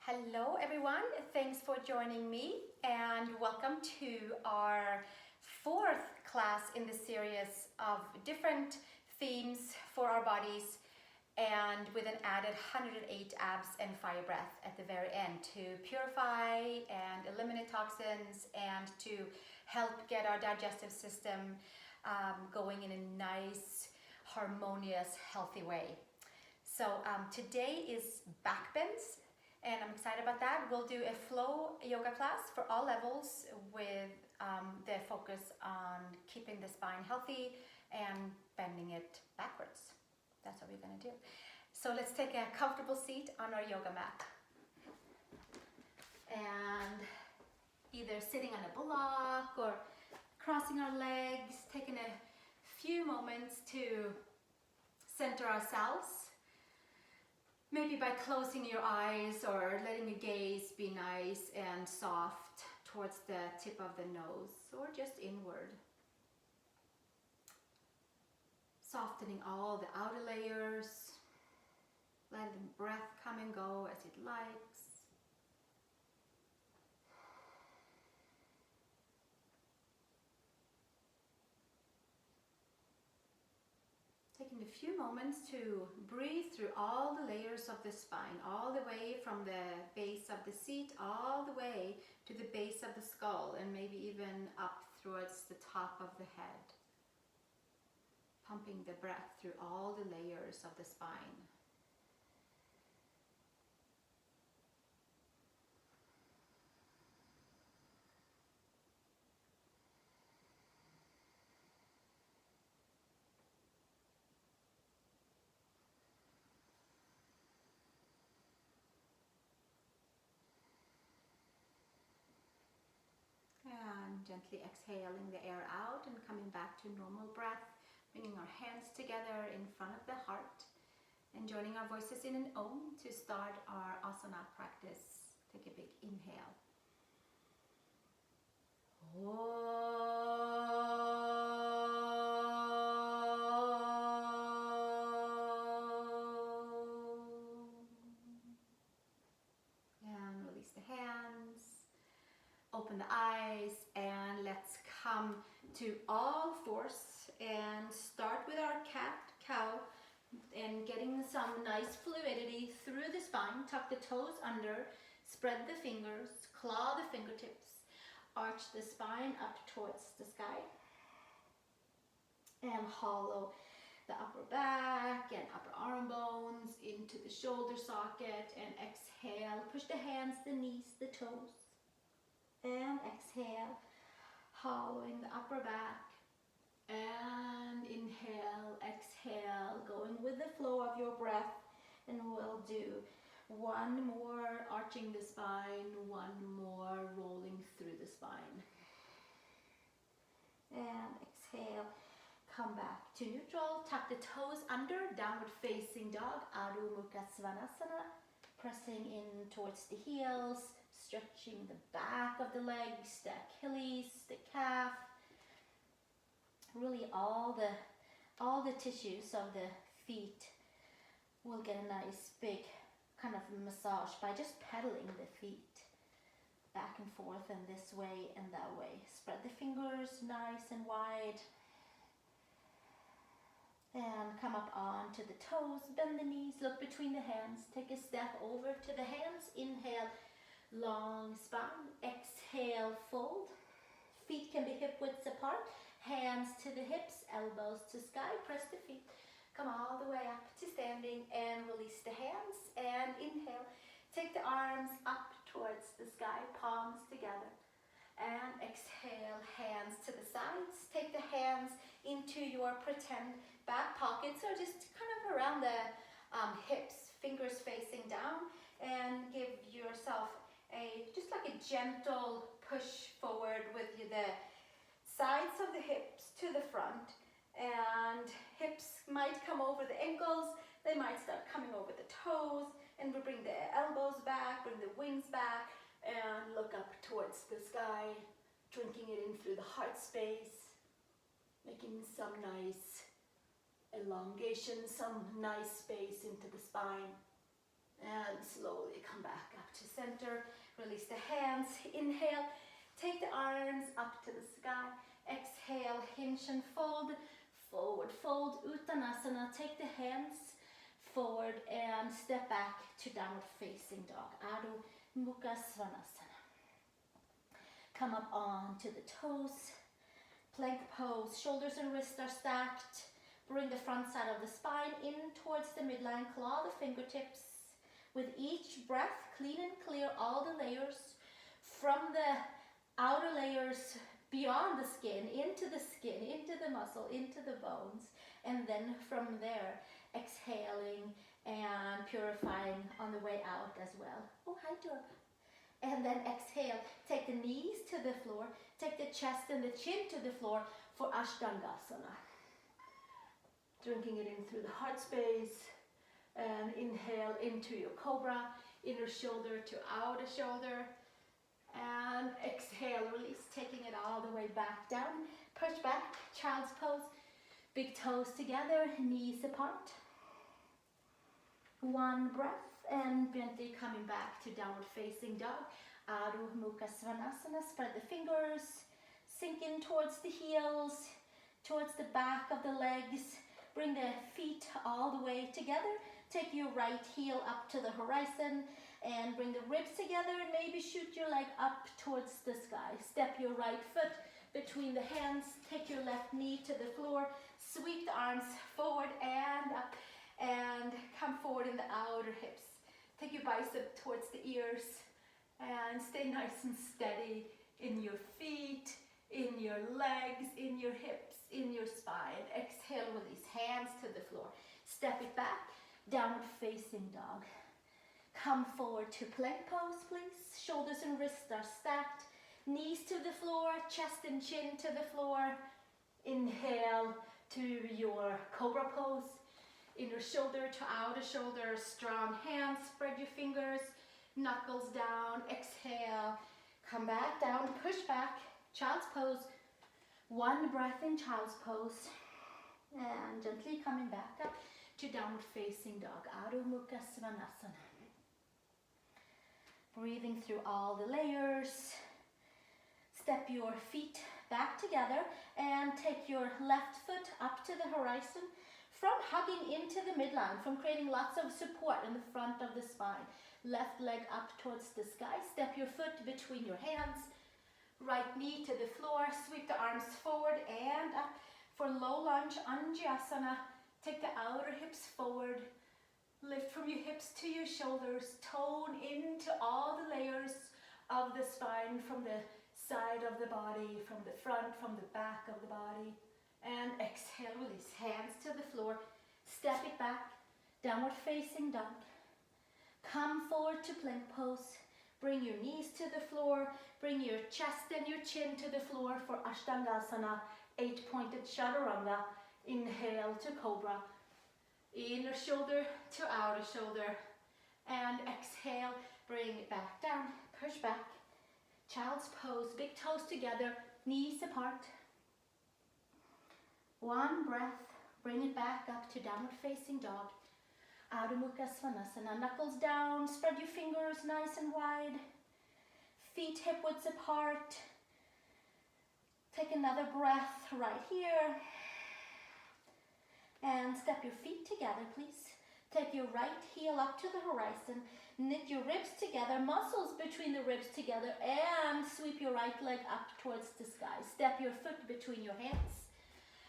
Hello everyone, thanks for joining me and welcome to our fourth class in the series of different themes for our bodies and with an added 108 abs and fire breath at the very end to purify and eliminate toxins and to help get our digestive system going in a nice, harmonious, healthy way. So today is Backbends. And I'm excited about that. We'll do a flow yoga class for all levels with the focus on keeping the spine healthy and bending it backwards. That's what we're gonna do. So let's take a comfortable seat on our yoga mat. And either sitting on a block or crossing our legs, taking a few moments to center ourselves. Maybe by closing your eyes or letting your gaze be nice and soft towards the tip of the nose or just inward. Softening all the outer layers, letting the breath come and go as it likes. Taking a few moments to breathe through all the layers of the spine, all the way from the base of the seat, all the way to the base of the skull, and maybe even up towards the top of the head. Pumping the breath through all the layers of the spine. And gently exhaling the air out and coming back to normal breath, bringing our hands together in front of the heart and joining our voices in an Om to start our asana practice. Take a big inhale. And release the hands. Open the eyes and let's come to all fours and start with our cat-cow and getting some nice fluidity through the spine. Tuck the toes under, spread the fingers, claw the fingertips, arch the spine up towards the sky and hollow the upper back and upper arm bones into the shoulder socket and exhale. Push the hands, the knees, the toes. And exhale, hollowing the upper back. And inhale, exhale, going with the flow of your breath. And we'll do one more arching the spine, one more rolling through the spine. And exhale, come back to neutral. Tuck the toes under, downward facing dog, Adho Mukha Svanasana. Pressing in towards the heels. Stretching the back of the legs, the Achilles, the calf. Really all the tissues of the feet will get a nice big kind of massage by just pedaling the feet back and forth and this way and that way. Spread the fingers nice and wide. And come up onto the toes, bend the knees, look between the hands. Take a step over to the hands. Inhale. Long spine, exhale, fold. Feet can be hip widths apart. Hands to the hips, elbows to sky. Press the feet. Come all the way up to standing and release the hands. And inhale. Take the arms up towards the sky, palms together. And exhale, hands to the sides. Take the hands into your pretend back pockets or just kind of around the hips, fingers facing down. And give yourself just like a gentle push forward with the sides of the hips to the front, and hips might come over the ankles, they might start coming over the toes, and we bring the elbows back, bring the wings back, and look up towards the sky, drinking it in through the heart space, making some nice elongation, some nice space into the spine. And slowly come back up to center. Release the hands. Inhale. Take the arms up to the sky. Exhale. Hinge and fold. Forward fold. Uttanasana. Take the hands forward and step back to downward facing dog. Adho Mukha Svanasana. Come up onto the toes. Plank pose. Shoulders and wrists are stacked. Bring the front side of the spine in towards the midline. Claw the fingertips. With each breath, clean and clear all the layers from the outer layers beyond the skin, into the muscle, into the bones. And then from there, exhaling and purifying on the way out as well. Oh, hi, Dora. And then exhale. Take the knees to the floor. Take the chest and the chin to the floor for Ashtangasana. Drinking it in through the heart space. And inhale into your cobra, inner shoulder to outer shoulder. And exhale, release, taking it all the way back down. Push back, child's pose. Big toes together, knees apart. One breath and gently coming back to downward facing dog. Adho Mukha Svanasana. Spread the fingers. Sink in towards the heels, towards the back of the legs. Bring the feet all the way together. Take your right heel up to the horizon and bring the ribs together and maybe shoot your leg up towards the sky. Step your right foot between the hands. Take your left knee to the floor. Sweep the arms forward and up and come forward in the outer hips. Take your bicep towards the ears and stay nice and steady in your feet, in your legs, in your hips, in your spine. Exhale, release, hands to the floor. Step it back. Downward facing dog. Come forward to plank pose, please. Shoulders and wrists are stacked. Knees to the floor, chest and chin to the floor. Inhale to your cobra pose. Inner shoulder to outer shoulder. Strong hands, spread your fingers. Knuckles down. Exhale. Come back down, push back. Child's pose. One breath in child's pose. And gently coming back up to downward facing dog. Adho Mukha Svanasana. Breathing through all the layers. Step your feet back together and take your left foot up to the horizon from hugging into the midline, from creating lots of support in the front of the spine. Left leg up towards the sky. Step your foot between your hands. Right knee to the floor. Sweep the arms forward and up for low lunge, Anjasana. Take the outer hips forward. Lift from your hips to your shoulders. Tone into all the layers of the spine, from the side of the body, from the front, from the back of the body. And exhale, release, hands to the floor. Step it back, downward facing dog. Come forward to plank pose. Bring your knees to the floor. Bring your chest and your chin to the floor for Ashtangasana, 8-pointed chaturanga. Inhale to cobra. Inner shoulder to outer shoulder. And exhale, bring it back down. Push back. Child's pose, big toes together, knees apart. One breath, bring it back up to downward facing dog. Adho Mukha Svanasana. Knuckles down, spread your fingers nice and wide. Feet hip widths apart. Take another breath right here. And step your feet together, please. Take your right heel up to the horizon. Knit your ribs together, muscles between the ribs together, and sweep your right leg up towards the sky. Step your foot between your hands.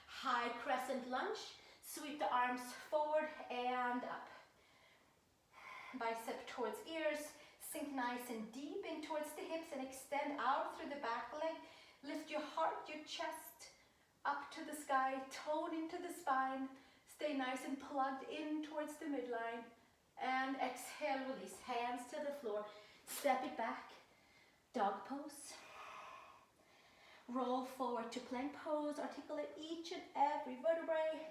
High crescent lunge. Sweep the arms forward and up. Bicep towards ears. Sink nice and deep in towards the hips and extend out through the back leg. Lift your heart, your chest up to the sky. Tone into the spine. Stay nice and plugged in towards the midline. And exhale, release, hands to the floor. Step it back. Dog pose. Roll forward to plank pose. Articulate each and every vertebrae.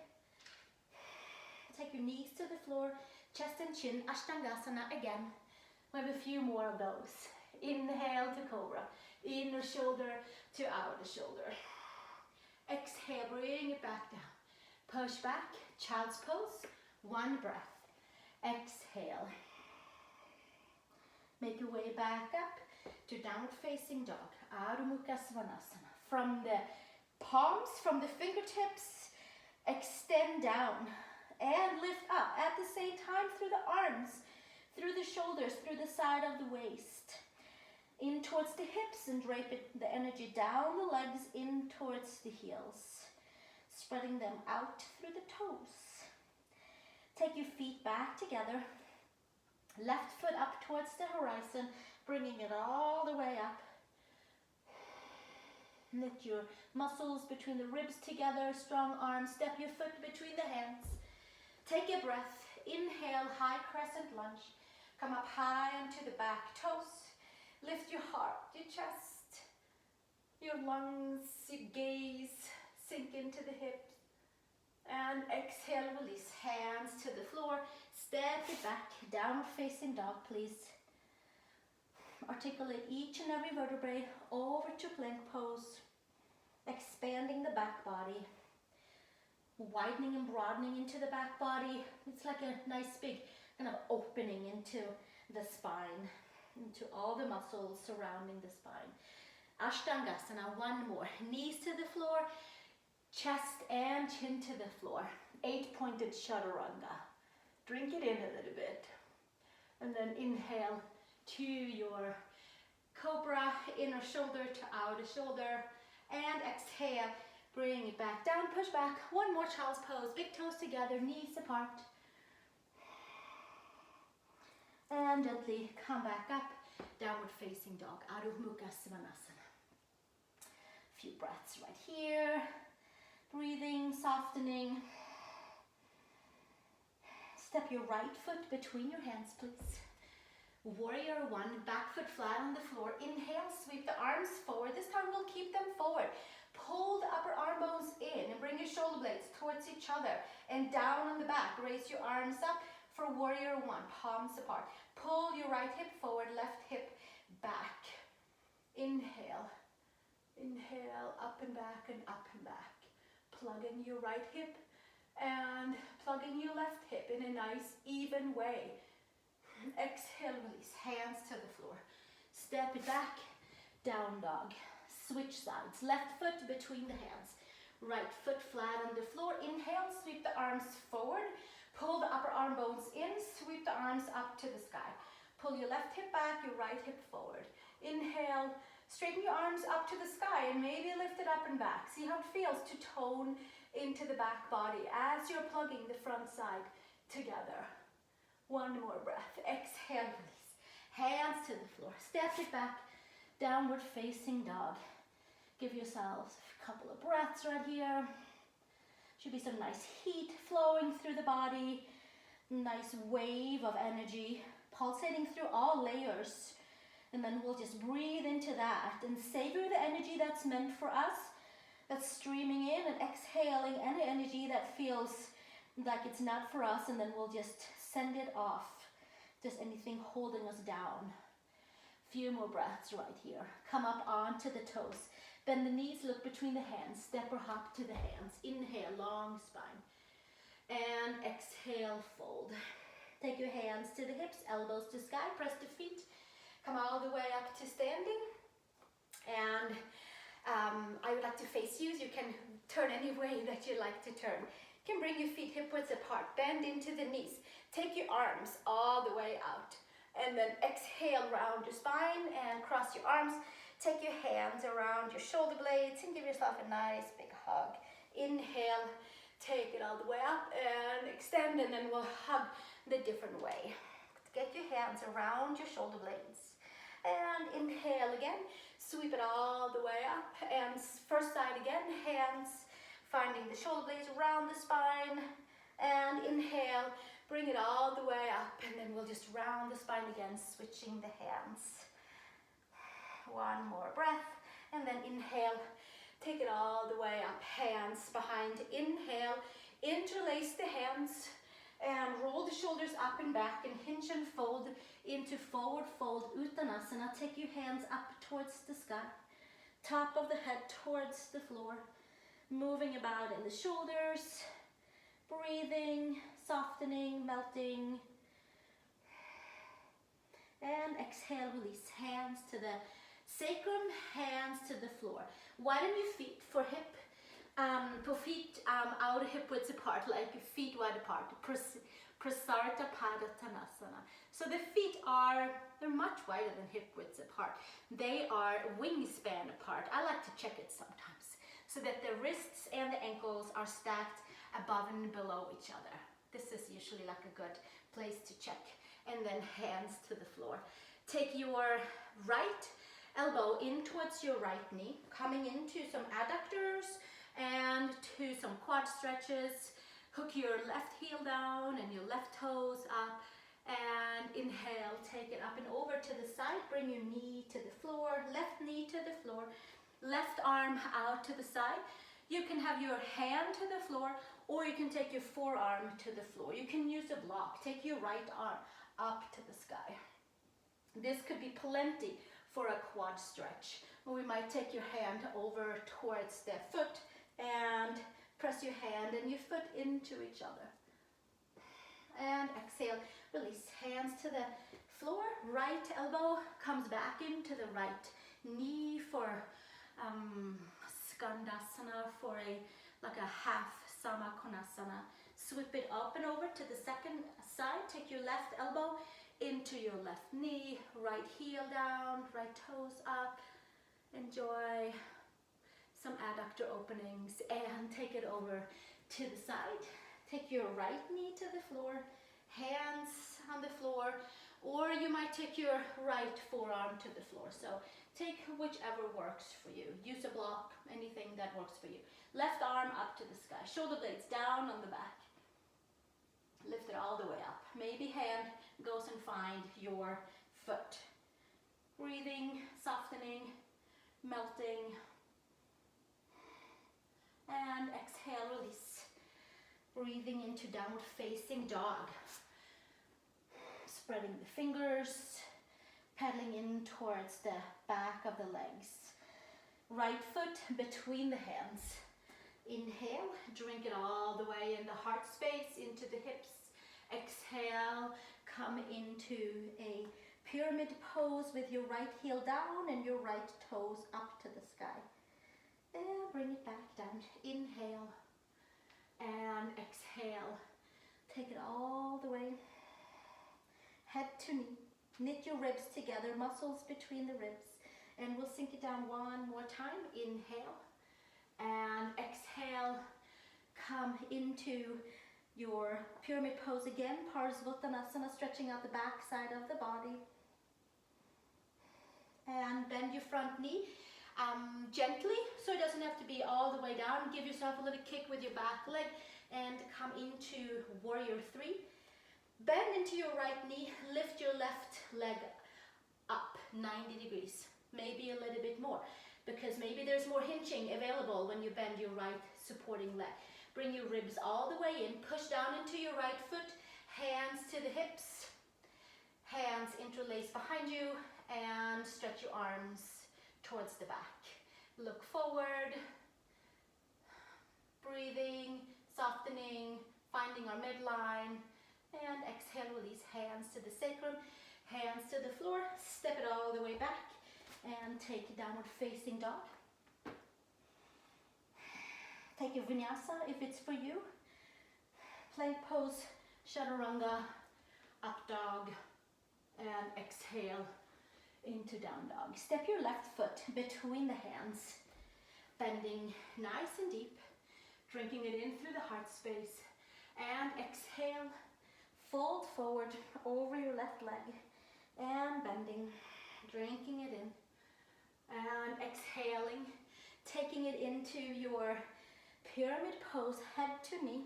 Take your knees to the floor. Chest and chin, Ashtangasana again. We have a few more of those. Inhale to cobra. Inner shoulder to outer shoulder. Exhale, bring it back down. Push back, child's pose. One breath. Exhale. Make your way back up to downward facing dog, Adho Mukha Svanasana. From the palms, from the fingertips, extend down and lift up at the same time through the arms, through the shoulders, through the side of the waist, in towards the hips, and drape the energy down the legs, in towards the heels, spreading them out through the toes. Take your feet back together, left foot up towards the horizon, bringing it all the way up. Knit your muscles between the ribs together, strong arms, step your foot between the hands. Take a breath, inhale, high crescent lunge. Come up high onto the back toes. Lift your heart, your chest, your lungs, your gaze, sink into the hips. And exhale, release, hands to the floor. Step it back, downward facing dog, please. Articulate each and every vertebrae over to plank pose, expanding the back body, widening and broadening into the back body. It's like a nice big kind of opening into the spine, into all the muscles surrounding the spine. Ashtangasana, one more. Knees to the floor, chest and chin to the floor. 8-pointed chaturanga. Drink it in a little bit. And then inhale to your cobra, inner shoulder to outer shoulder. And exhale, bring it back down, push back. One more child's pose, big toes together, knees apart. And gently come back up, downward facing dog, Adho Mukha Svanasana. Few breaths right here. Breathing, softening. Step your right foot between your hands, please. Warrior one, back foot flat on the floor. Inhale, sweep the arms forward. This time we'll keep them forward. Pull the upper arm bones in and bring your shoulder blades towards each other and down on the back. Raise your arms up for warrior one, palms apart. Pull your right hip forward, left hip back. Inhale, inhale, up and back and up and back. Plugging your right hip and plugging your left hip in a nice even way. Exhale, release, hands to the floor. Step it back, down dog. Switch sides, left foot between the hands. Right foot flat on the floor. Inhale, sweep the arms forward. Pull the upper arm bones in, sweep the arms up to the sky. Pull your left hip back, your right hip forward. Inhale, straighten your arms up to the sky and maybe lift it up and back. See how it feels to tone into the back body as you're plugging the front side together. One more breath. Exhale, release. Hands to the floor. Step it back. Downward facing dog. Give yourselves a couple of breaths right here. Should be some nice heat flowing through the body. Nice wave of energy pulsating through all layers. And then we'll just breathe into that and savor the energy that's meant for us. That's streaming in, and exhaling any energy that feels like it's not for us, and then we'll just send it off. Just anything holding us down. Few more breaths right here. Come up onto the toes. Bend the knees, look between the hands. Step or hop to the hands. Inhale, long spine. And exhale, fold. Take your hands to the hips, elbows to sky. Press the feet. Come all the way up to standing. And I would like to face you. You can turn any way that you like to turn. You can bring your feet hip width apart. Bend into the knees. Take your arms all the way out. And then exhale, round your spine and cross your arms. Take your hands around your shoulder blades and give yourself a nice big hug. Inhale, take it all the way up and extend, and then we'll hug the different way. Get your hands around your shoulder blades. And inhale again, sweep it all the way up. And first side again, hands finding the shoulder blades around the spine. And inhale, bring it all the way up, and then we'll just round the spine again, switching the hands. One more breath, and then inhale, take it all the way up, hands behind. Inhale, interlace the hands, and roll the shoulders up and back, and hinge and fold into forward fold, Uttanasana. Take your hands up towards the sky, top of the head towards the floor, moving about in the shoulders, breathing, softening, melting. And exhale, release. Hands to the sacrum, hands to the floor. Widen your feet for hip, for feet out hip width apart, like feet wide apart. Prasarita Padottanasana. So the feet they're much wider than hip width apart. They are wingspan apart. I like to check it sometimes, so that the wrists and the ankles are stacked above and below each other. This is usually like a good place to check. And then hands to the floor. Take your right elbow in towards your right knee, coming into some adductors and to some quad stretches. Hook your left heel down and your left toes up, and inhale, take it up and over to the side. Bring your knee to the floor, left knee to the floor, left arm out to the side. You can have your hand to the floor, or you can take your forearm to the floor. You can use a block. Take your right arm up to the sky. This could be plenty for a quad stretch. Or we might take your hand over towards the foot and press your hand and your foot into each other. And exhale, release. Hands to the floor. Right elbow comes back into the right knee for Skandasana, for like a half Samakonasana. Sweep it up and over to the second side. Take your left elbow into your left knee, right heel down, right toes up. Enjoy some adductor openings and take it over to the side. Take your right knee to the floor, hands on the floor, or you might take your right forearm to the floor. So take whichever works for you. Use a block, anything that works for you. Left arm up to the sky, shoulder blades down on the back. Lift it all the way up. Maybe hand goes and find your foot. Breathing, softening, melting. And exhale, release. Breathing into downward facing dog. Spreading the fingers, pedaling in towards the back of the legs. Right foot between the hands. Inhale, drink it all the way in the heart space, into the hips. Exhale, come into a pyramid pose with your right heel down and your right toes up to the sky. And bring it back down. Inhale and exhale. Take it all the way. Head to knee. Knit your ribs together, muscles between the ribs. And we'll sink it down one more time. Inhale and exhale. Come into your pyramid pose again. Parsvottanasana, stretching out the back side of the body. And bend your front knee gently, so it doesn't have to be all the way down. Give yourself a little kick with your back leg and come into warrior 3. Bend into your right knee, lift your left leg up 90 degrees, maybe a little bit more, because maybe there's more hinging available when you bend your right supporting leg. Bring your ribs all the way in, push down into your right foot, hands to the hips, hands interlace behind you, and stretch your arms towards the back. Look forward, breathing, softening, finding our midline, and exhale, release. Hands to the sacrum, hands to the floor, step it all the way back, and take downward facing dog. Take a vinyasa if it's for you. Plank pose, chaturanga, up dog, and exhale into down dog. Step your left foot between the hands, bending nice and deep, drinking it in through the heart space, and exhale, fold forward over your left leg, and bending, drinking it in, and exhaling, taking it into your pyramid pose, head to knee,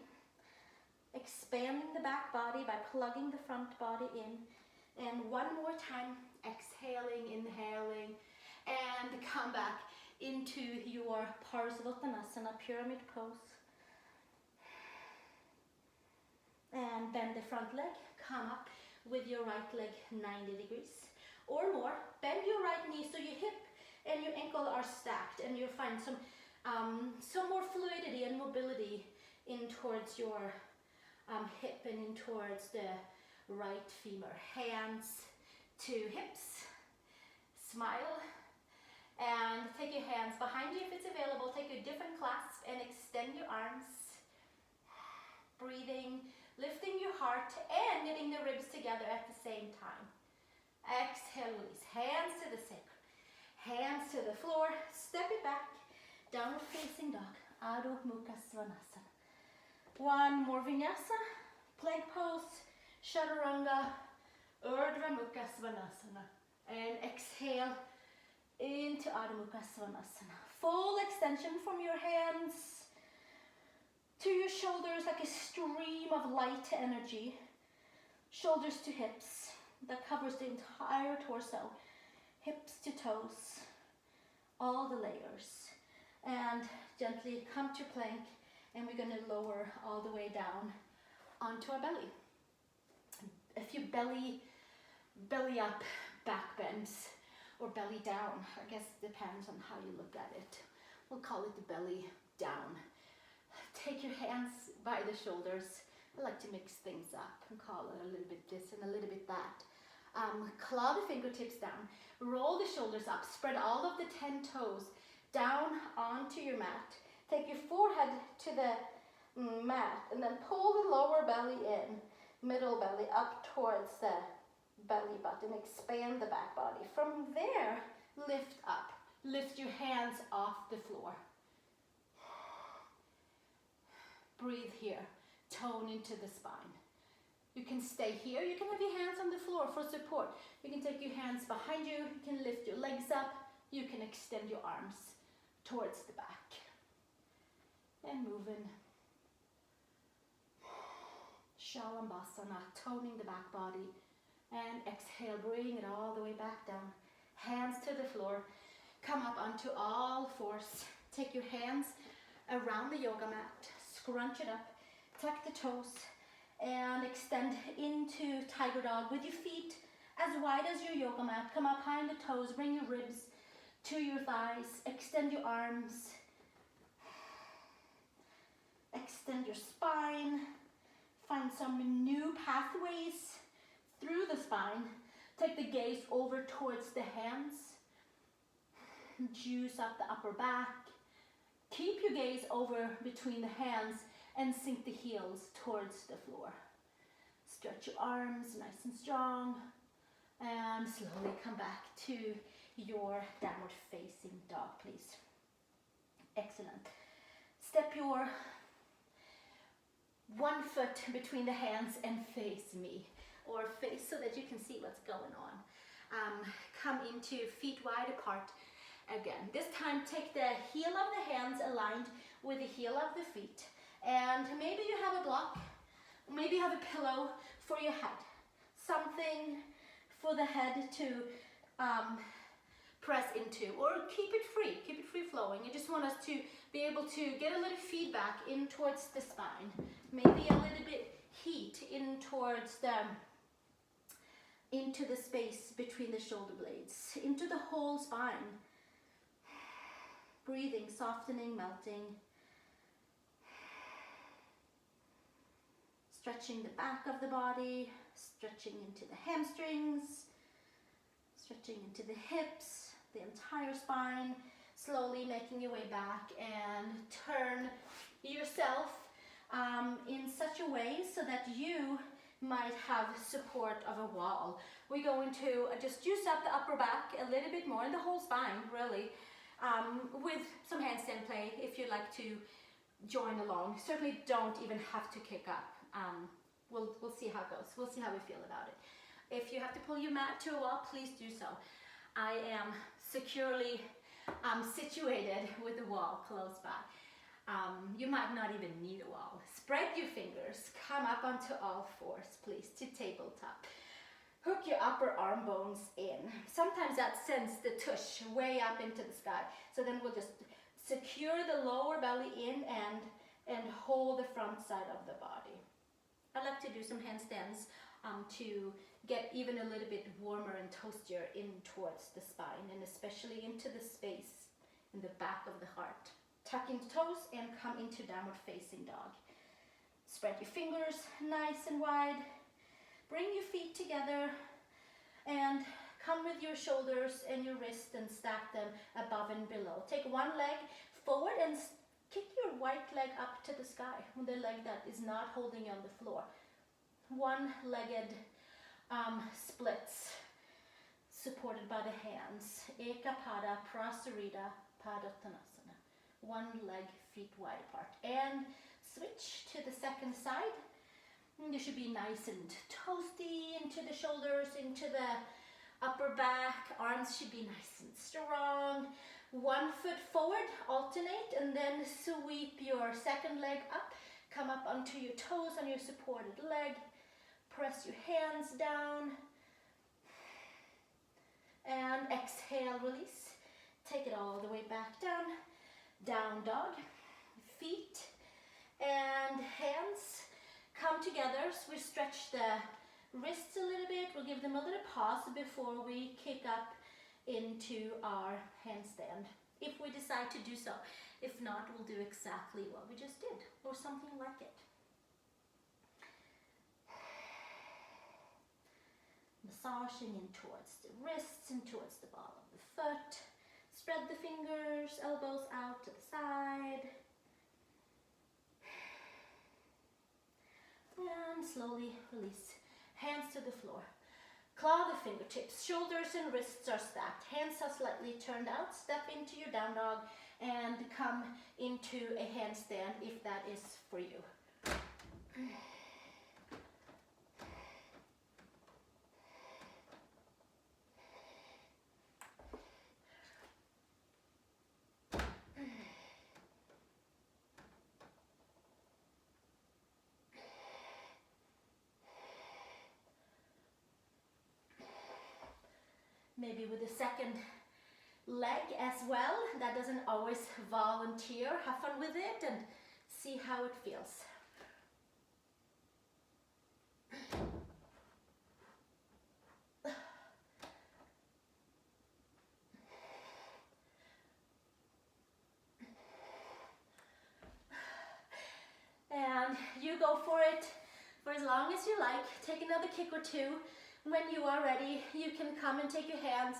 expanding the back body by plugging the front body in, and one more time, exhaling, inhaling, and come back into your Parsvottanasana pyramid pose. And bend the front leg, come up with your right leg 90 degrees or more. Bend your right knee so your hip and your ankle are stacked, and you'll find some more fluidity and mobility in towards your hip and in towards the right femur. Hands to hips. Smile. And take your hands behind you if it's available. Take a different clasp and extend your arms. Breathing, lifting your heart and knitting the ribs together at the same time. Exhale, release. Hands to the sacrum. Hands to the floor. Step it back. Downward facing dog. Adho Mukha Svanasana. One more vinyasa. Plank pose. Chaturanga. Urdhva Mukha Svanasana. And exhale into Adho Mukha Svanasana. Full extension from your hands to your shoulders, like a stream of light energy. Shoulders to hips. That covers the entire torso. Hips to toes. All the layers. And gently come to plank. And we're going to lower all the way down onto our belly. A few belly up back bends. Or belly down. I guess it depends on how you look at it. We'll call it the belly down. Take your hands by the shoulders. I like to mix things up and call it a little bit this and a little bit that. Claw the fingertips down. Roll the shoulders up. Spread all of the 10 toes down onto your mat. Take your forehead to the mat and then pull the lower belly in. Middle belly up towards the belly button. Expand the back body. From there, lift up. Lift your hands off the floor. Breathe here. Tone into the spine. You can stay here. You can have your hands on the floor for support. You can take your hands behind you. You can lift your legs up. You can extend your arms towards the back. And move in. Shalambhasana, toning the back body. And exhale, bring it all the way back down. Hands to the floor. Come up onto all fours. Take your hands around the yoga mat. Scrunch it up. Tuck the toes. And extend into tiger dog with your feet as wide as your yoga mat. Come up high on the toes. Bring your ribs to your thighs. Extend your arms. Extend your spine. Find some new pathways through the spine. Take the gaze over towards the hands. Juice up the upper back. Keep your gaze over between the hands and sink the heels towards the floor. Stretch your arms nice and strong. And slowly come back to your downward facing dog, please. Excellent. Step your one foot between the hands and face me. Or face so that you can see what's going on. Come into feet wide apart again. This time take the heel of the hands aligned with the heel of the feet. And maybe you have a block. Maybe you have a pillow for your head. Something for the head to press into. Or keep it free. Keep it free flowing. I just want us to be able to get a little feedback in towards the spine. Maybe a little bit heat in towards the into the space between the shoulder blades, into the whole spine. Breathing, softening, melting. Stretching the back of the body, stretching into the hamstrings, stretching into the hips, the entire spine. Slowly making your way back and turn yourself in such a way so that you might have support of a wall. We're going to just juice up the upper back a little bit more, and the whole spine really, with some handstand play if you'd like to join along. Certainly don't even have to kick up. We'll see how it goes. We'll see how we feel about it. If you have to pull your mat to a wall, please do so. I am securely situated with the wall close by. You might not even need a wall. Spread your fingers. Come up onto all fours, please, to tabletop. Hook your upper arm bones in. Sometimes that sends the tush way up into the sky. So then we'll just secure the lower belly in and hold the front side of the body. I like to do some handstands to get even a little bit warmer and toastier in towards the spine, and especially into the space in the back of the heart. Tuck into toes and come into downward facing dog. Spread your fingers nice and wide. Bring your feet together And come with your shoulders and your wrists and stack them above and below. Take one leg forward and kick your right leg up to the sky, the leg that is not holding you on the floor. One-legged splits supported by the hands. Ekapada, Prasarita, Padottanasana. One leg, feet wide apart. And switch to the second side. You should be nice and toasty into the shoulders, into the upper back. Arms should be nice and strong. One foot forward, alternate, and then sweep your second leg up. Come up onto your toes on your supported leg. Press your hands down. And exhale, release. Take it all the way back down. Down dog. Feet and hands come together. So we stretch the wrists a little bit. We'll give them a little pause before we kick up into our handstand, if we decide to do so. If not, we'll do exactly what we just did, or something like it. Massaging in towards the wrists and towards the ball of the foot. Spread the fingers, elbows out to the side. And slowly release. Hands to the floor. Claw the fingertips. Shoulders and wrists are stacked. Hands are slightly turned out. Step into your down dog and come into a handstand if that is for you. Maybe with the second leg as well. That doesn't always volunteer. Have fun with it and see how it feels. And you go for it for as long as you like. Take another kick or two. When you are ready, you can come and take your hands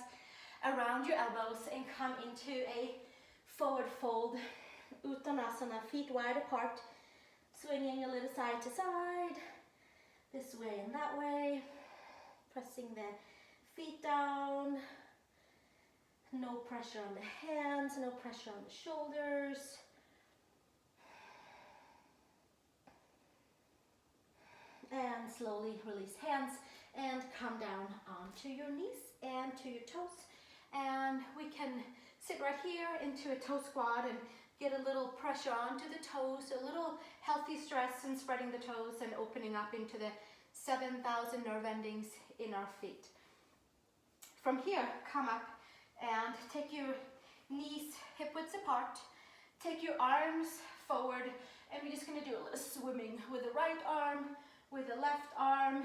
around your elbows and come into a forward fold, Uttanasana, feet wide apart, swinging a little side to side, this way and that way, pressing the feet down, no pressure on the hands, no pressure on the shoulders. And slowly release hands and come down onto your knees and to your toes. And we can sit right here into a toe squat and get a little pressure onto the toes, a little healthy stress and spreading the toes and opening up into the 7,000 nerve endings in our feet. From here, come up and take your knees hip widths apart. Take your arms forward and we're just going to do a little swimming with the right arm, with the left arm,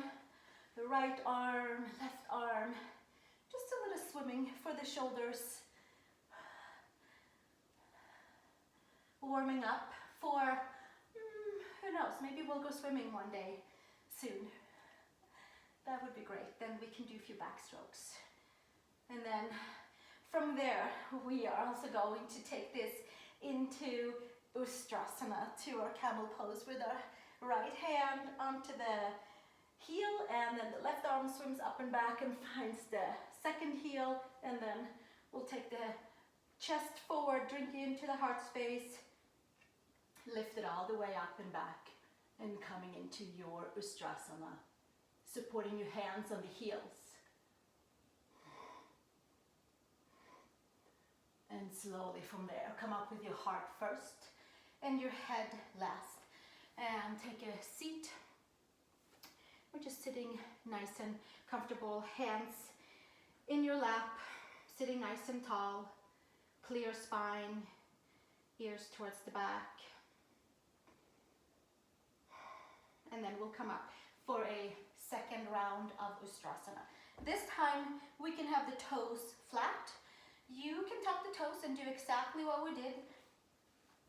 the right arm, left arm. Just a little swimming for the shoulders. Warming up for, who knows, maybe we'll go swimming one day soon. That would be great. Then we can do a few backstrokes. And then from there, we are also going to take this into Ustrasana, to our camel pose with our right hand onto the heel, and then the left arm swims up and back and finds the second heel, and then we'll take the chest forward, drink into the heart space, lift it all the way up and back, and coming into your Ustrasana, supporting your hands on the heels. And slowly from there, come up with your heart first and your head last. And take a seat. We're just sitting nice and comfortable, hands in your lap, sitting nice and tall, clear spine, ears towards the back. And then we'll come up for a second round of Ustrasana. This time we can have the toes flat. You can tuck the toes and do exactly what we did.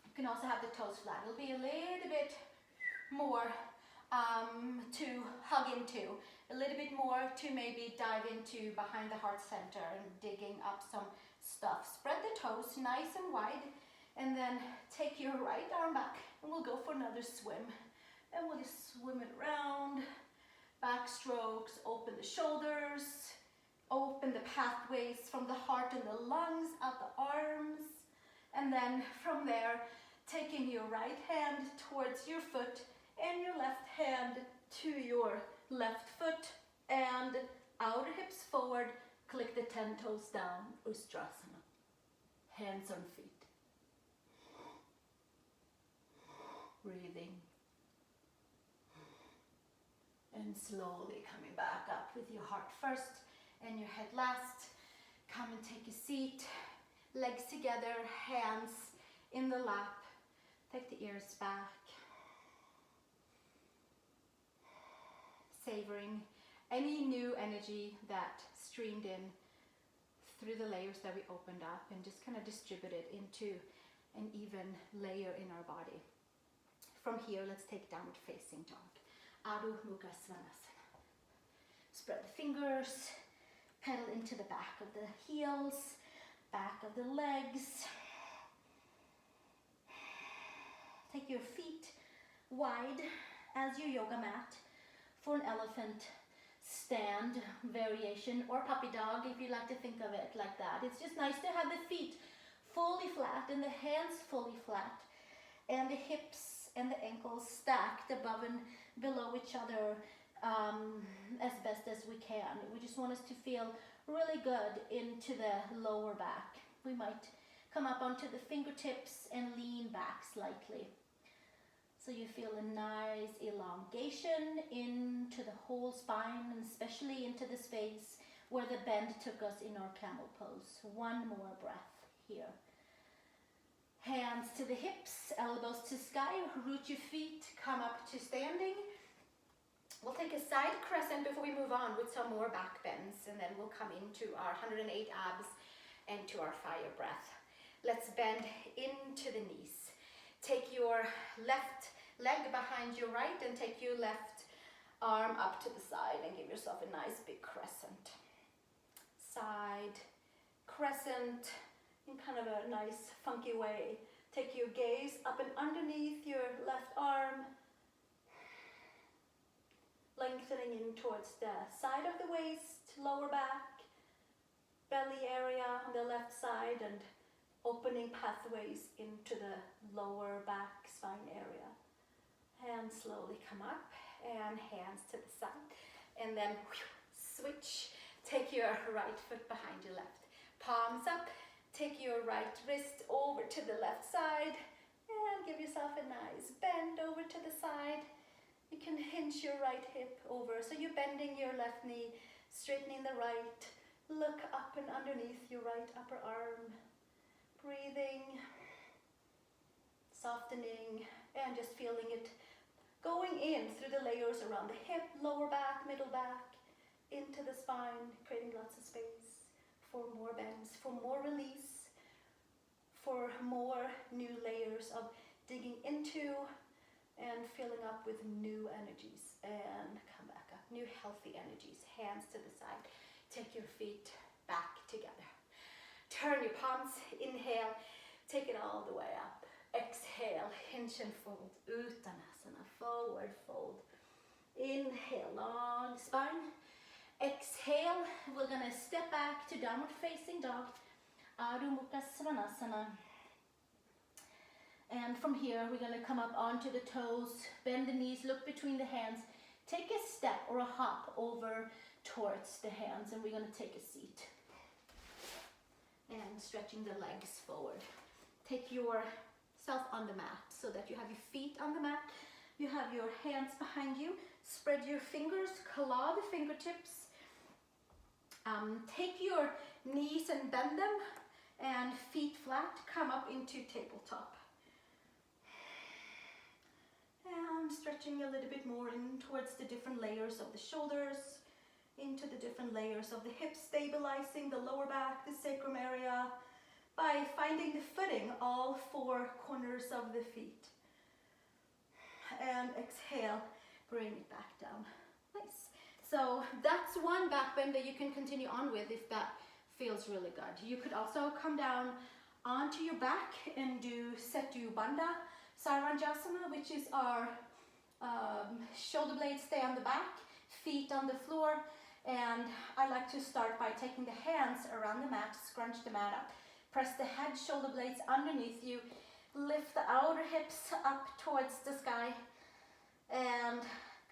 You can also have the toes flat. It'll be a little bit more to hug into, a little bit more to maybe dive into behind the heart center and digging up some stuff. Spread the toes nice and wide, and then take your right arm back and we'll go for another swim. And we'll just swim it around, back strokes, open the shoulders, open the pathways from the heart and the lungs, out the arms, and then from there, taking your right hand towards your foot and your left hand to your left foot, and outer hips forward, click the 10 toes down, Ustrasana, hands on feet. Breathing. And slowly coming back up with your heart first and your head last. Come and take a seat, legs together, hands in the lap. Take the ears back. Savoring any new energy that streamed in through the layers that we opened up, and just kind of distribute it into an even layer in our body. From here, let's take downward facing dog. Adho Mukha Svanasana. Spread the fingers, pedal into the back of the heels, back of the legs. Take your feet wide as your yoga mat for an elephant stand variation, or puppy dog if you like to think of it like that. It's just nice to have the feet fully flat and the hands fully flat, and the hips and the ankles stacked above and below each other as best as we can. We just want us to feel really good into the lower back. We might come up onto the fingertips and lean back slightly. So you feel a nice elongation into the whole spine, and especially into the space where the bend took us in our camel pose. One more breath here. Hands to the hips, elbows to sky, root your feet, come up to standing. We'll take a side crescent before we move on with some more back bends, and then we'll come into our 108 abs and to our fire breath. Let's bend into the knees. Take your left leg behind your right and take your left arm up to the side and give yourself a nice big crescent. Side, crescent, in kind of a nice funky way. Take your gaze up and underneath your left arm, lengthening in towards the side of the waist, lower back, belly area on the left side, and opening pathways into the lower back spine area. Hands slowly come up and hands to the side, and then switch. Take your right foot behind your left, palms up. Take your right wrist over to the left side and give yourself a nice bend over to the side. You can hinge your right hip over, so you're bending your left knee, straightening the right. Look up and underneath your right upper arm. Breathing, softening, and just feeling it going in through the layers around the hip, lower back, middle back, into the spine, creating lots of space for more bends, for more release, for more new layers of digging into and filling up with new energies, and come back up, new healthy energies. Hands to the side, take your feet back together. Turn your palms, inhale, take it all the way up. Exhale, hinge and fold, Uttanasana, forward fold. Inhale, long spine. Exhale, we're gonna step back to downward facing dog, Adho Mukha Svanasana. And from here, we're gonna come up onto the toes, bend the knees, look between the hands, take a step or a hop over towards the hands, and we're gonna take a seat. And stretching the legs forward. Take yourself on the mat so that you have your feet on the mat. You have your hands behind you. Spread your fingers, claw the fingertips. Take your knees and bend them, and feet flat, come up into tabletop. And stretching a little bit more in towards the different layers of the shoulders, into the different layers of the hips, stabilizing the lower back, the sacrum area, by finding the footing, all four corners of the feet. And exhale, Bring it back down. Nice. So that's one back bend that you can continue on with if that feels really good. You could also come down onto your back and do Setu Bandha Saranjasana, which is our shoulder blades stay on the back, feet on the floor, and I like to start by taking the hands around the mat, scrunch the mat up, press the head, shoulder blades underneath you, lift the outer hips up towards the sky, and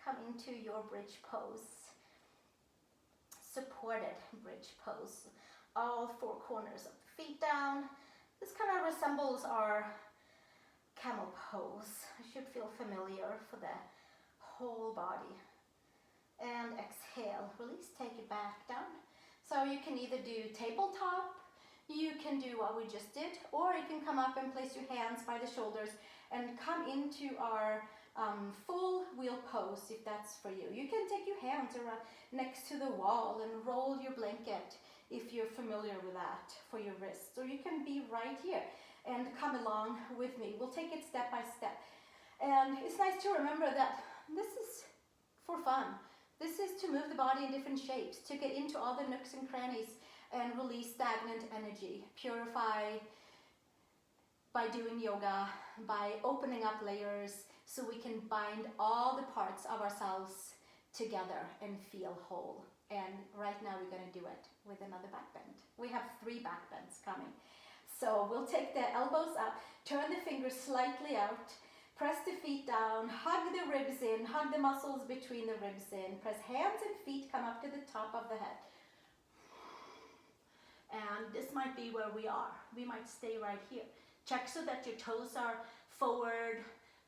come into your bridge pose. Supported bridge pose. All four corners of the feet down. This kind of resembles our camel pose. It should feel familiar for the whole body. And exhale, release, take it back down. So you can either do tabletop, you can do what we just did, or you can come up and place your hands by the shoulders and come into our full wheel pose if that's for you. You can take your hands around next to the wall and roll your blanket if you're familiar with that for your wrists, or you can be right here and come along with me. We'll take it step by step. And it's nice to remember that this is for fun. This is to move the body in different shapes, to get into all the nooks and crannies and release stagnant energy. Purify by doing yoga, by opening up layers so we can bind all the parts of ourselves together and feel whole. And right now we're going to do it with another back bend. We have 3 back bends coming. So we'll take the elbows up, turn the fingers slightly out, press the feet down, hug the ribs in, hug the muscles between the ribs in, press hands and feet, come up to the top of the head. And this might be where we are. We might stay right here. Check so that your toes are forward.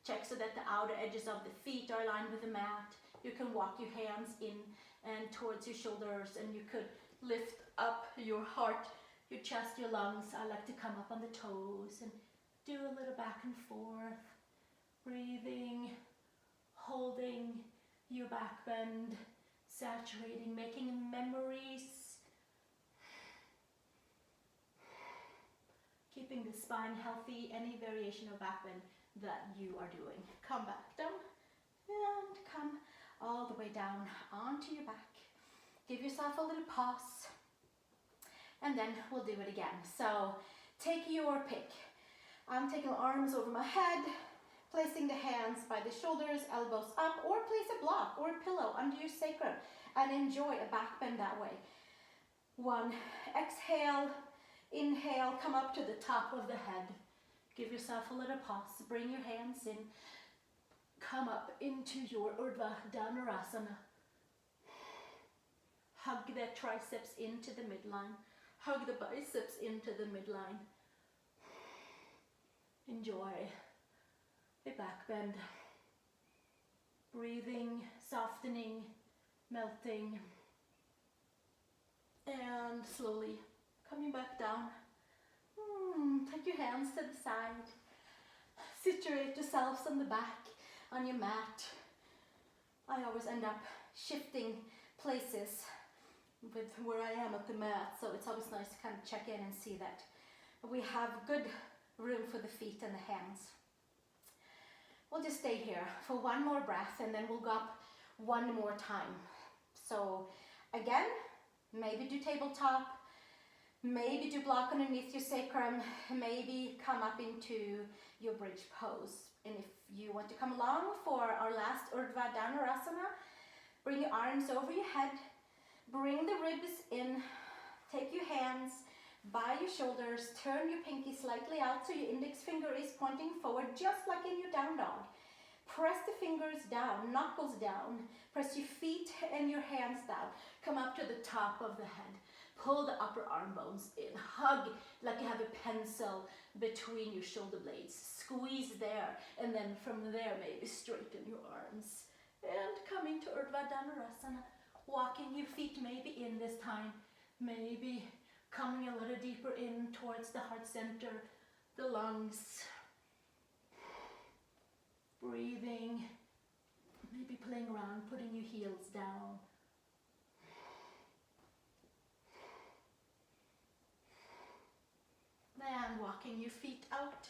Check so that the outer edges of the feet are aligned with the mat. You can walk your hands in and towards your shoulders, and you could lift up your heart, your chest, your lungs. I like to come up on the toes and do a little back and forth. Breathing, holding your back bend, saturating, making memories. Keeping the spine healthy, any variation of back bend that you are doing. Come back down and come all the way down onto your back. Give yourself a little pause and then we'll do it again. So take your pick. I'm taking arms over my head, placing the hands by the shoulders, elbows up, or place a block or a pillow under your sacrum and enjoy a back bend that way. 1, exhale, inhale, come up to the top of the head. Give yourself a little pause, bring your hands in, come up into your Urdhva Dhanurasana. Hug the triceps into the midline, hug the biceps into the midline. Enjoy a back bend. Breathing, softening, melting, and slowly coming back down. Take your hands to the side. Situate yourselves on the back, on your mat. I always end up shifting places with where I am at the mat, so it's always nice to kind of check in and see that we have good room for the feet and the hands. We'll just stay here for one more breath and then we'll go up one more time. So again, maybe do tabletop, maybe do block underneath your sacrum, maybe come up into your bridge pose. And if you want to come along for our last Urdhva Dhanurasana, bring your arms over your head, bring the ribs in, take your hands by your shoulders, turn your pinky slightly out so your index finger is pointing forward, just like in your down dog. Press the fingers down, knuckles down, press your feet and your hands down, come up to the top of the head. Pull the upper arm bones in, hug like you have a pencil between your shoulder blades. Squeeze there, and then from there maybe straighten your arms. And coming to Urdhva Dhanurasana, walking your feet maybe in this time, maybe coming a little deeper in towards the heart center, the lungs. Breathing, maybe playing around, putting your heels down. Then walking your feet out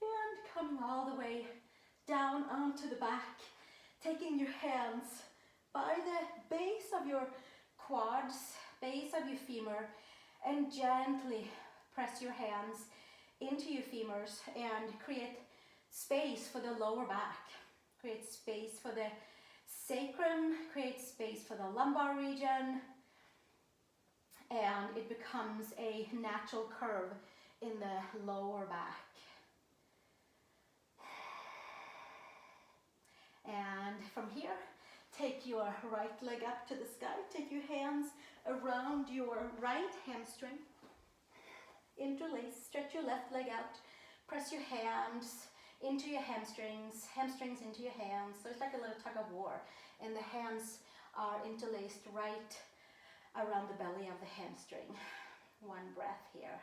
and coming all the way down onto the back. taking your hands by the base of your quads, base of your femur, and gently press your hands into your femurs and create space for the lower back. Create space for the sacrum, create space for the lumbar region, and it becomes a natural curve in the lower back. And from here, take your right leg up to the sky. Take your hands around your right hamstring. Interlace, stretch your left leg out. Press your hands into your hamstrings, hamstrings into your hands. So it's like a little tug of war. And the hands are interlaced right around the belly of the hamstring. One breath here.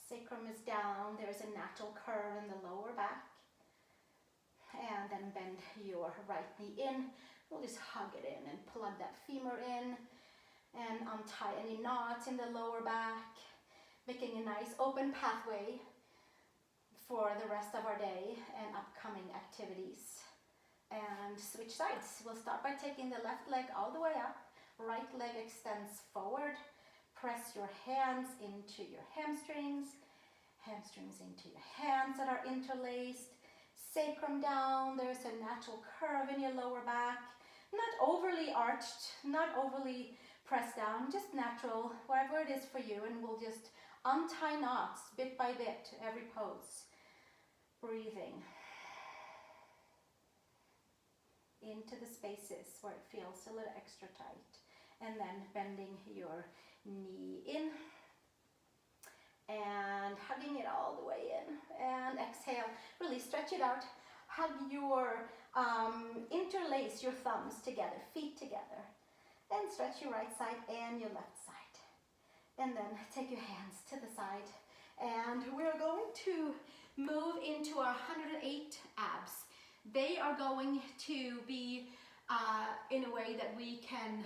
Sacrum is down, there's a natural curve in the lower back. And then bend your right knee in. We'll just hug it in and plug that femur in. And untie any knots in the lower back. Making a nice open pathway for the rest of our day and upcoming activities. And switch sides. We'll start by taking the left leg all the way up. Right leg extends forward. Press your hands into your hamstrings. Hamstrings into your hands that are interlaced. Sacrum down. There's a natural curve in your lower back. Not overly arched, not overly pressed down, just natural, wherever it is for you. And we'll just untie knots bit by bit, every pose. Breathing into the spaces where it feels a little extra tight. And then bending your knee in and hugging it all the way in. And exhale, really stretch it out. Hug your, interlace your thumbs together, feet together. And stretch your right side and your left side. And then take your hands to the side. And we're going to move into our 108 abs. They are going to be in a way that we can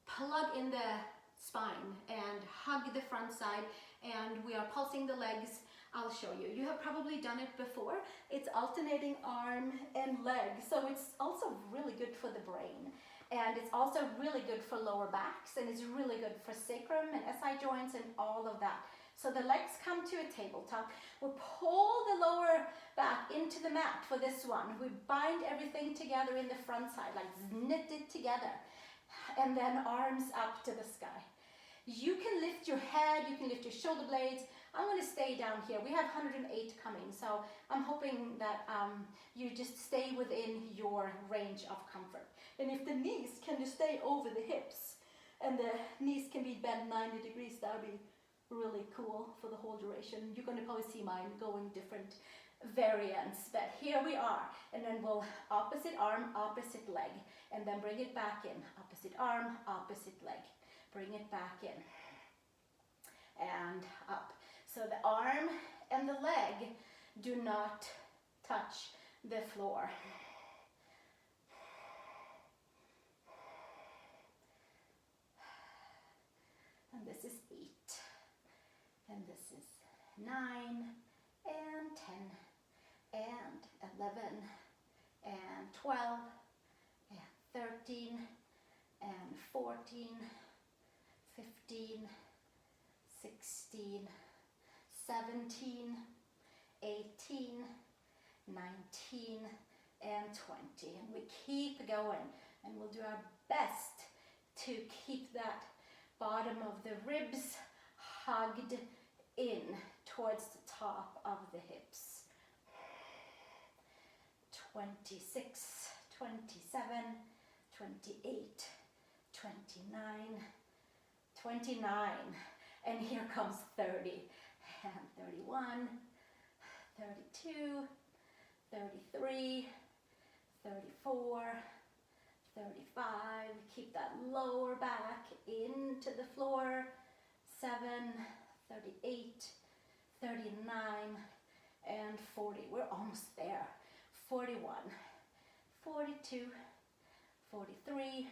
plug in the spine and hug the front side, and we are pulsing the legs. I'll show you. You have probably done it before. It's alternating arm and leg, so it's also really good for the brain. And it's also really good for lower backs, and it's really good for sacrum and SI joints and all of that. So the legs come to a tabletop. We pull the lower back into the mat for this one. We bind everything together in the front side, like knit it together. And then arms up to the sky. You can lift your head, you can lift your shoulder blades. I'm going to stay down here. We have 108 coming, so I'm hoping that you just stay within your range of comfort. And if the knees can just stay over the hips, and the knees can be bent 90 degrees, that would be really cool for the whole duration. You're going to probably see mine going different variants, but here we are. And then we'll opposite arm, opposite leg, and then bring it back in. Opposite arm, opposite leg. Bring it back in and up. So the arm and the leg do not touch the floor. And this is 8, and this is 9, and 10, and 11, and 12, and 13, and 14, 15, 16, 17, 18, 19, and 20. And we keep going, and we'll do our best to keep that bottom of the ribs hugged in towards the top of the hips. 26, 27, 28, 29, 29, and here comes 30, and 31, 32, 33, 34, 35, keep that lower back into the floor, 7, 38, 39, and 40. We're almost there. 41, 42, 43,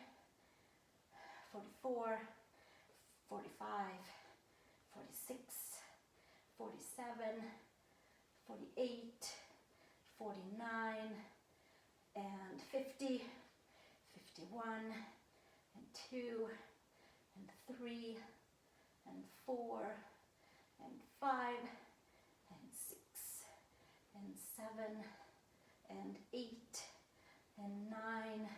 44, 45, 46, 47, 48, 49, and 50, 51, and 2, and 3, and 4, and 5, and 6, and 7, and 8, and 9,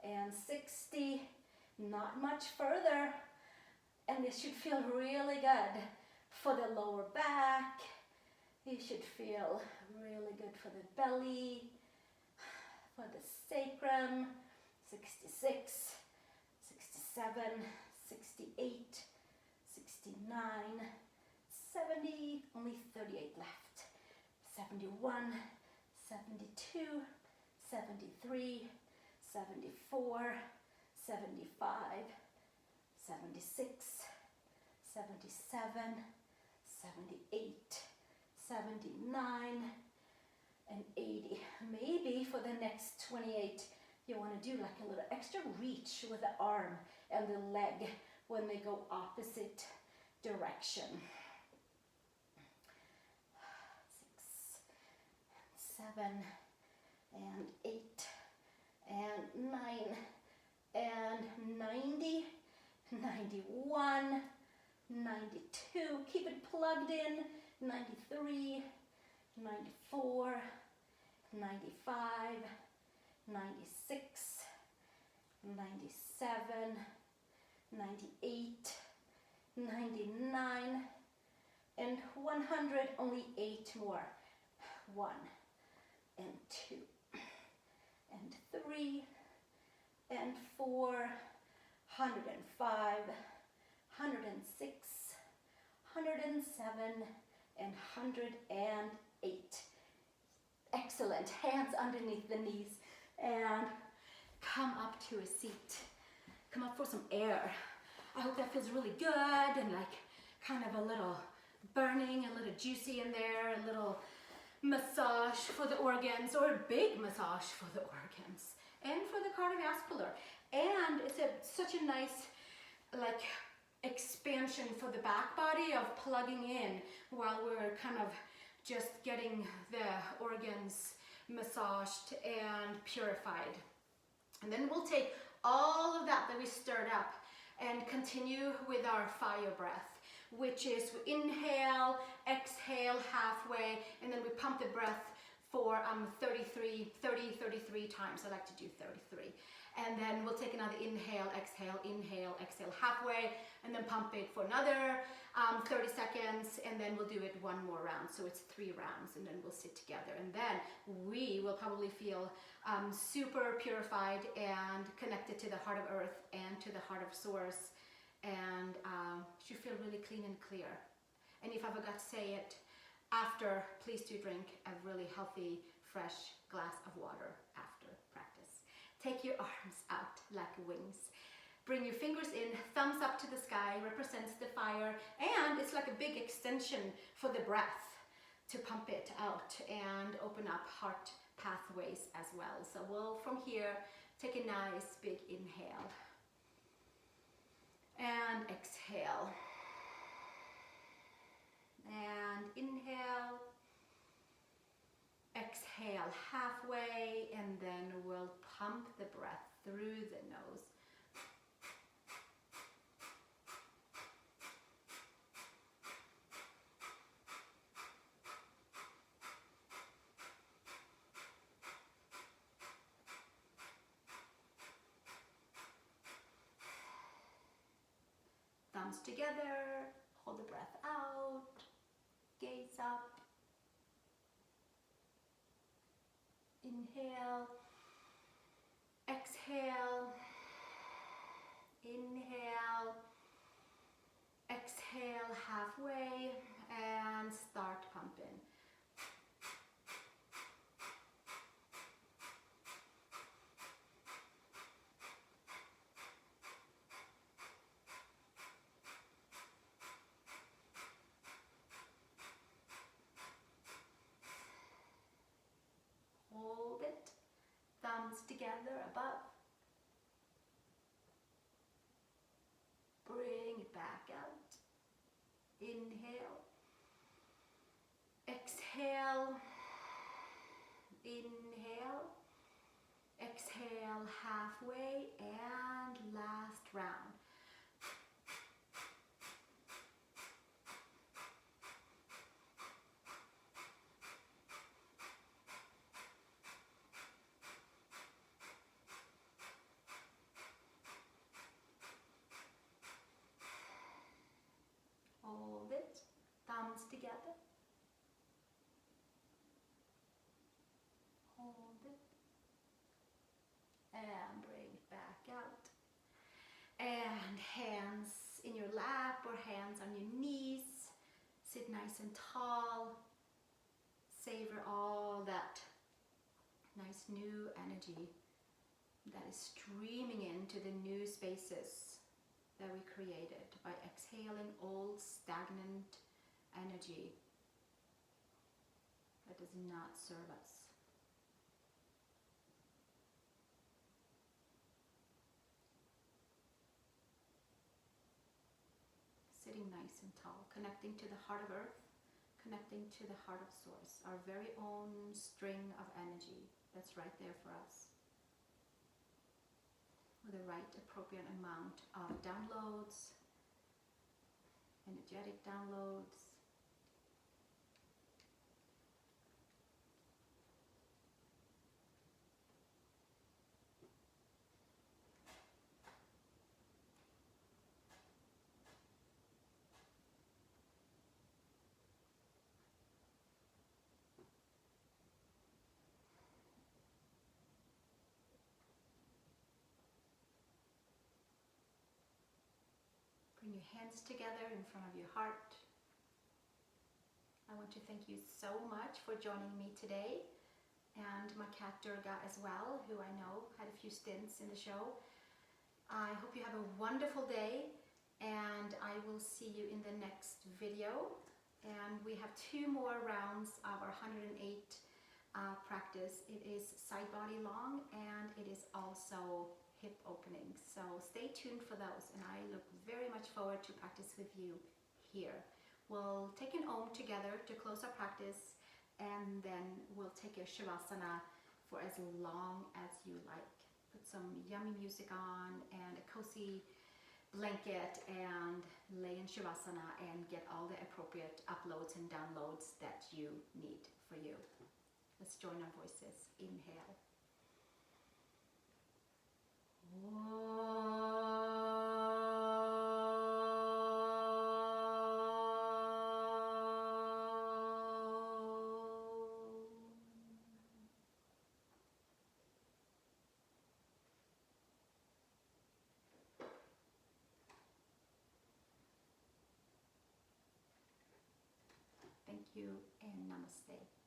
and 60. Not much further. And this should feel really good for the lower back. You should feel really good for the belly, for the sacrum. 66, 67, 68, 69, 70, only 38 left. 71, 72, 73, 74, 75, 76, 77, 78, 79, and 80. Maybe for the next 28, you want to do like a little extra reach with the arm and the leg when they go opposite direction. 6, 7, and 8, and 9, and 90, 91, 92, keep it plugged in, 93, 94, 95, 96, 97, 98, 99, and 100, only 8 more. 1, and 2, and 3, and 4, 105, 106, 107, and 108. Excellent. Hands underneath the knees and come up to a seat. Come up for some air. I hope that feels really good and like kind of a little burning, a little juicy in there, a little massage for the organs, or a big massage for the organs and for the cardiovascular. And it's such a nice like expansion for the back body of plugging in while we're kind of just getting the organs massaged and purified. And then we'll take all of that we stirred up and continue with our fire breath, which is inhale, exhale halfway, and then we pump the breath for 33 times. I like to do 33. And then we'll take another inhale, exhale halfway, and then pump it for another 30 seconds, and then we'll do it one more round. So it's 3 rounds, and then we'll sit together. And then we will probably feel super purified and connected to the heart of earth and to the heart of source, and should feel really clean and clear. And if I forgot to say it, after, please do drink a really healthy, fresh glass of water after practice. Take your arms out like wings. Bring your fingers in, thumbs up to the sky, represents the fire, and it's like a big extension for the breath to pump it out and open up heart pathways as well. So we'll, from here, take a nice big inhale and exhale. And inhale, exhale halfway, and then we'll pump the breath through the nose. Thumbs together, hold the breath out, gaze up. Inhale, exhale, inhale, exhale halfway, and start pumping. Hold it, thumbs together above. Bring it back out. Inhale, exhale. inhale, inhale, exhale halfway, and last round. Hold it, thumbs together. Hold it. And bring it back out. And hands in your lap or hands on your knees. Sit nice and tall. Savor all that nice new energy that is streaming into the new spaces that we created by exhaling old stagnant energy that does not serve us. Sitting nice and tall, connecting to the heart of earth, connecting to the heart of source, our very own string of energy that's right there for us, with the right appropriate amount of downloads, energetic downloads. Bring your hands together in front of your heart. I want to thank you so much for joining me today, and my cat Durga as well, who I know had a few stints in the show. I hope you have a wonderful day, and I will see you in the next video. And we have 2 more rounds of our 108 practice. It is side body long, and it is also hip opening. So stay tuned for those, and I look very much forward to practice with you here. We'll take an Om together to close our practice, and then we'll take a Shavasana for as long as you like. Put some yummy music on and a cozy blanket and lay in Shavasana and get all the appropriate uploads and downloads that you need for you. Let's join our voices. Inhale. Thank you and namaste.